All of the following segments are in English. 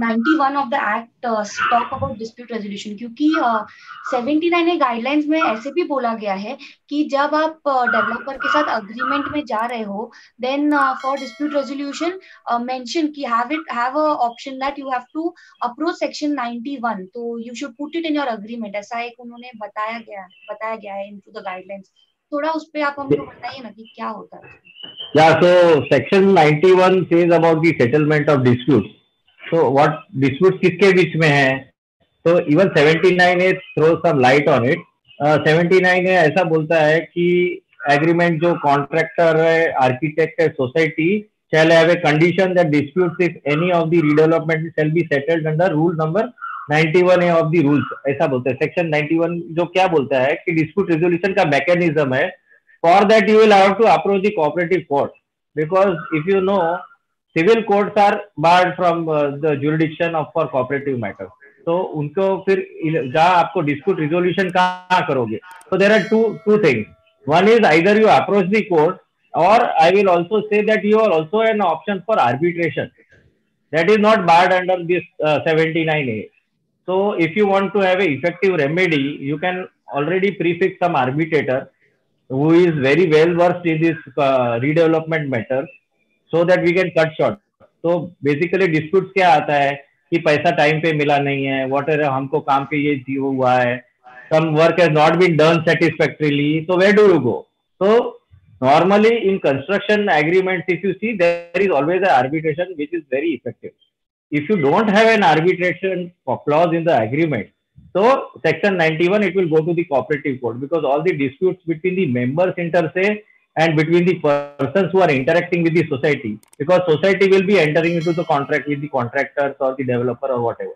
91 of the act talk about dispute resolution, क्योंकि 79 guidelines में ऐसे भी बोला गया है कि जब आप डेवलपर के साथ अग्रीमेंट में जा रहे हो, then for dispute resolution mention कि have a option that you have to approach section 91, तो you should put it in your agreement, ऐसा एक उन्होंने बताया गया है इनटू द गाइडलाइंस। थोड़ा उस पे आप हमको बताइए ना कि क्या होता है। Yeah, so section 91 says about the settlement of disputes. So what disputes किसके बीच में है? So even 79 है throw some light on it. 79 है ऐसा बोलता है कि agreement जो contractor है, architect है, society shall have a condition that disputes if any of the redevelopment shall be settled under rule number 91A of the rules. ऐसा बोलता है section 91 जो क्या बोलता है कि dispute resolution का mechanism है. For that you will have to approach the cooperative court, because if you know civil courts are barred from the jurisdiction of for cooperative matters. तो उनको फिर जहाँ आपको dispute resolution कहाँ करोगे? So there are two things. One is either you approach the court, or I will also say that you are also an option for arbitration. That is not barred under this 79A. So if you want to have a effective remedy, you can already prefix some arbitrator who is very well versed in this redevelopment matter, so that we can cut short. तो basically dispute क्या आता है कि पैसा time पे मिला नहीं है, whatever हमको काम पे ये हुआ है, some work has not been done satisfactorily, so where do you go? So normally in construction agreements, if you see, there is always an arbitration which is very effective. If you don't have an arbitration clause in the agreement, so section 91 it will go to the cooperative court, because all the disputes between the members inter se and between the persons who are interacting with the society, because society will be entering into the contract with the contractors or the developer or whatever.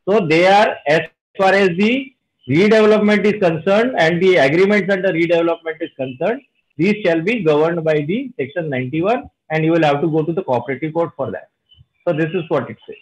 So they are, as far as the redevelopment is concerned and the agreements under redevelopment is concerned, these shall be governed by the section 91, and you will have to go to the cooperative court for that. So this is what it says.